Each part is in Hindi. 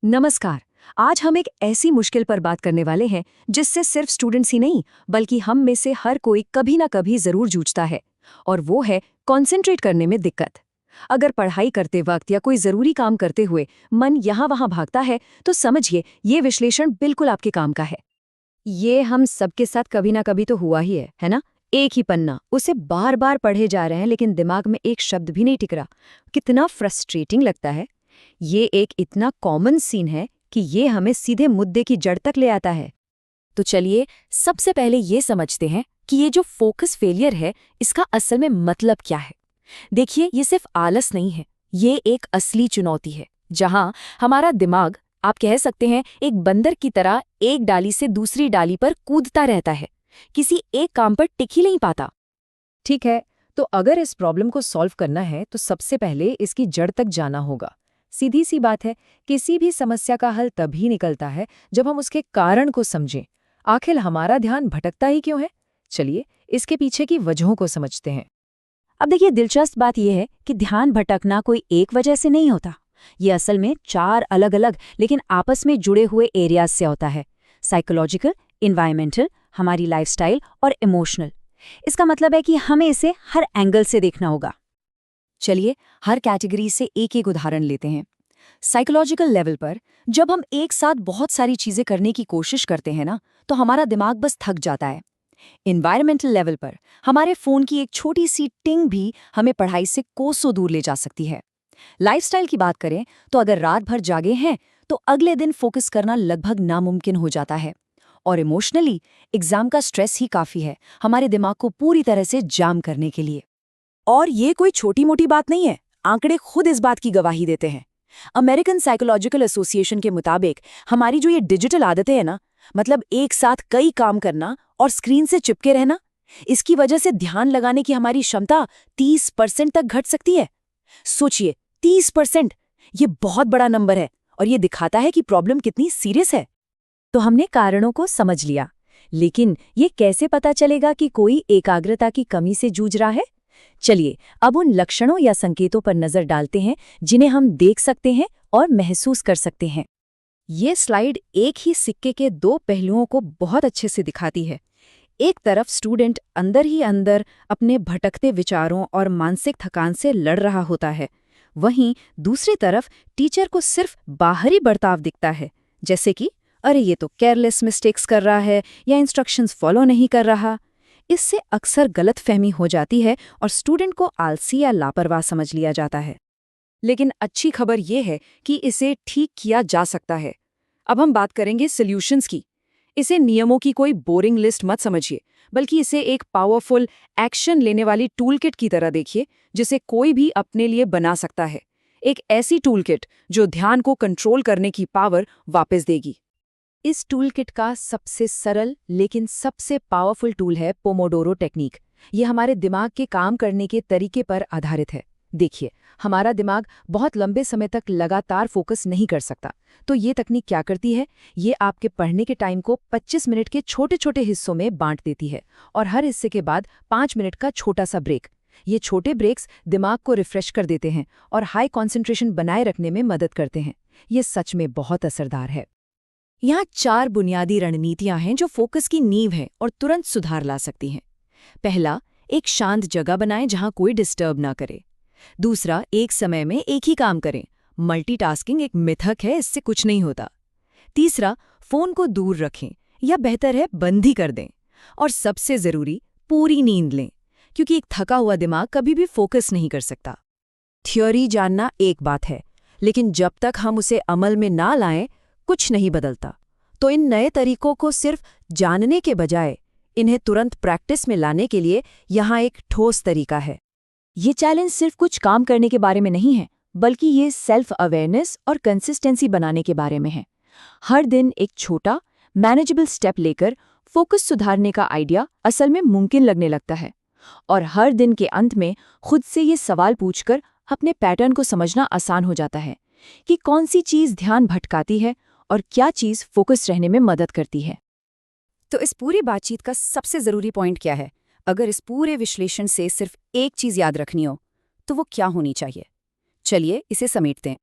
नमस्कार। आज हम एक ऐसी मुश्किल पर बात करने वाले हैं जिससे सिर्फ स्टूडेंट्स ही नहीं बल्कि हम में से हर कोई कभी ना कभी जरूर जूझता है। और वो है कंसंट्रेट करने में दिक्कत। अगर पढ़ाई करते वक्त या कोई जरूरी काम करते हुए मन यहाँ वहाँ भागता है तो समझिए ये विश्लेषण बिल्कुल आपके काम का है। ये हम सबके साथ कभी ना कभी तो हुआ ही है ना? एक ही पन्ना उसे बार बार पढ़े जा रहे हैं लेकिन दिमाग में एक शब्द भी नहीं टिक रहा। कितना फ्रस्ट्रेटिंग लगता है। ये एक इतना कॉमन सीन है कि ये हमें सीधे मुद्दे की जड़ तक ले आता है। तो चलिए सबसे पहले ये समझते हैं कि ये जो फोकस फेलियर है इसका असल में मतलब क्या है। देखिए ये सिर्फ आलस नहीं है, ये एक असली चुनौती है जहां हमारा दिमाग, आप कह सकते हैं, एक बंदर की तरह एक डाली से दूसरी डाली पर कूदता रहता है, किसी एक काम पर टिक ही नहीं पाता। ठीक है, तो अगर इस प्रॉब्लम को सॉल्व करना है तो सबसे पहले इसकी जड़ तक जाना होगा। सीधी सी बात है, किसी भी समस्या का हल तभी निकलता है जब हम उसके कारण को समझें। आखिर हमारा ध्यान भटकता ही क्यों है? चलिए इसके पीछे की वजहों को समझते हैं। अब देखिए दिलचस्प बात यह है कि ध्यान भटकना कोई एक वजह से नहीं होता। ये असल में 4 अलग अलग लेकिन आपस में जुड़े हुए एरियाज से होता है। साइकोलॉजिकल, इन्वायरमेंटल, हमारी लाइफस्टाइल और इमोशनल। इसका मतलब है कि हमें इसे हर एंगल से देखना होगा। चलिए हर कैटेगरी से एक एक उदाहरण लेते हैं। साइकोलॉजिकल लेवल पर जब हम एक साथ बहुत सारी चीजें करने की कोशिश करते हैं ना, तो हमारा दिमाग बस थक जाता है। इन्वायरमेंटल लेवल पर हमारे फोन की एक छोटी सी टिंग भी हमें पढ़ाई से कोसों दूर ले जा सकती है। लाइफस्टाइल की बात करें तो अगर रात भर जागे हैं तो अगले दिन फोकस करना लगभग नामुमकिन हो जाता है। और इमोशनली एग्जाम का स्ट्रेस ही काफी है हमारे दिमाग को पूरी तरह से जाम करने के लिए। और ये कोई छोटी मोटी बात नहीं है, आंकड़े खुद इस बात की गवाही देते हैं। अमेरिकन साइकोलॉजिकल एसोसिएशन के मुताबिक हमारी जो ये डिजिटल आदतें हैं ना, मतलब एक साथ कई काम करना और स्क्रीन से चिपके रहना, इसकी वजह से ध्यान लगाने की हमारी क्षमता 30% तक घट सकती है। सोचिए 30%, ये बहुत बड़ा नंबर है और ये दिखाता है कि प्रॉब्लम कितनी सीरियस है। तो हमने कारणों को समझ लिया, लेकिन ये कैसे पता चलेगा कि कोई एकाग्रता की कमी से जूझ रहा है? चलिए अब उन लक्षणों या संकेतों पर नजर डालते हैं जिन्हें हम देख सकते हैं और महसूस कर सकते हैं। ये स्लाइड एक ही सिक्के के 2 पहलुओं को बहुत अच्छे से दिखाती है। एक तरफ स्टूडेंट अंदर ही अंदर अपने भटकते विचारों और मानसिक थकान से लड़ रहा होता है, वहीं दूसरी तरफ टीचर को सिर्फ बाहरी बर्ताव दिखता है, जैसे कि अरे ये तो केयरलेस मिस्टेक्स कर रहा है या इंस्ट्रक्शंस फॉलो नहीं कर रहा। इससे अक्सर गलतफहमी हो जाती है और स्टूडेंट को आलसी या लापरवाह समझ लिया जाता है। लेकिन अच्छी खबर ये है कि इसे ठीक किया जा सकता है। अब हम बात करेंगे सॉल्यूशंस की। इसे नियमों की कोई बोरिंग लिस्ट मत समझिए, बल्कि इसे एक पावरफुल एक्शन लेने वाली टूलकिट की तरह देखिए जिसे कोई भी अपने लिए बना सकता है। एक ऐसी टूलकिट जो ध्यान को कंट्रोल करने की पावर वापस देगी। इस टूलकिट का सबसे सरल लेकिन सबसे पावरफुल टूल है पोमोडोरो टेक्निक। ये हमारे दिमाग के काम करने के तरीके पर आधारित है। देखिए, हमारा दिमाग बहुत लंबे समय तक लगातार फोकस नहीं कर सकता, तो ये तकनीक क्या करती है, ये आपके पढ़ने के टाइम को 25 मिनट के छोटे छोटे हिस्सों में बांट देती है और हर हिस्से के बाद 5 मिनट का छोटा सा ब्रेक। ये छोटे ब्रेक्स दिमाग को रिफ्रेश कर देते हैं और हाई कॉन्सेंट्रेशन बनाए रखने में मदद करते हैं। ये सच में बहुत असरदार है। यहाँ 4 बुनियादी रणनीतियां हैं जो फोकस की नींव है और तुरंत सुधार ला सकती हैं। पहला, एक शांत जगह बनाएं जहां कोई डिस्टर्ब ना करे। दूसरा, एक समय में एक ही काम करें। मल्टीटास्किंग एक मिथक है, इससे कुछ नहीं होता। तीसरा, फोन को दूर रखें या बेहतर है बंद ही कर दें। और सबसे जरूरी, पूरी नींद लें, क्योंकि एक थका हुआ दिमाग कभी भी फोकस नहीं कर सकता। थ्योरी जानना एक बात है, लेकिन जब तक हम उसे अमल में ना लाएं कुछ नहीं बदलता। तो इन नए तरीकों को सिर्फ जानने के बजाय इन्हें तुरंत प्रैक्टिस में लाने के लिए यहाँ एक ठोस तरीका है। ये चैलेंज सिर्फ कुछ काम करने के बारे में नहीं है, बल्कि ये सेल्फ अवेयरनेस और कंसिस्टेंसी बनाने के बारे में है। हर दिन एक छोटा मैनेजेबल स्टेप लेकर फोकस सुधारने का आइडिया असल में मुमकिन लगने लगता है। और हर दिन के अंत में खुद से ये सवाल पूछकर अपने पैटर्न को समझना आसान हो जाता है कि कौन सी चीज़ ध्यान भटकाती है और क्या चीज़ फोकस रहने में मदद करती है। तो इस पूरी बातचीत का सबसे ज़रूरी पॉइंट क्या है? अगर इस पूरे विश्लेषण से सिर्फ एक चीज़ याद रखनी हो, तो वो क्या होनी चाहिए? चलिए इसे समेटते हैं।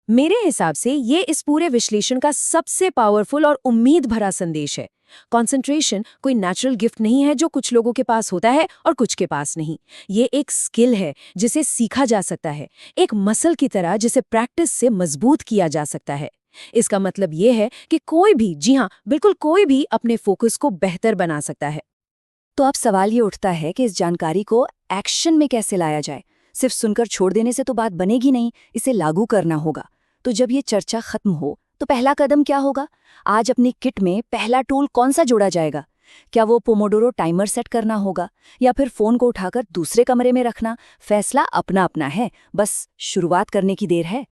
मेरे हिसाब से ये इस पूरे विश्लेषण का सबसे पावरफुल और उम्मीद भरा संदेश है। कंसंट्रेशन कोई नेचुरल गिफ्ट नहीं है जो कुछ लोगों के पास होता है और कुछ के पास नहीं। ये एक स्किल है जिसे सीखा जा सकता है, एक मसल की तरह जिसे प्रैक्टिस से मजबूत किया जा सकता है। इसका मतलब ये है कि कोई भी, जी हाँ, बिल्कुल कोई भी अपने फोकस को बेहतर बना सकता है। तो अब सवाल ये उठता है कि इस जानकारी को एक्शन में कैसे लाया जाए। सिर्फ सुनकर छोड़ देने से तो बात बनेगी नहीं, इसे लागू करना होगा। तो जब ये चर्चा खत्म हो तो पहला कदम क्या होगा? आज अपनी किट में पहला टूल कौन सा जोड़ा जाएगा? क्या वो पोमोडोरो टाइमर सेट करना होगा या फिर फोन को उठाकर दूसरे कमरे में रखना? फैसला अपना अपना है, बस शुरुआत करने की देर है।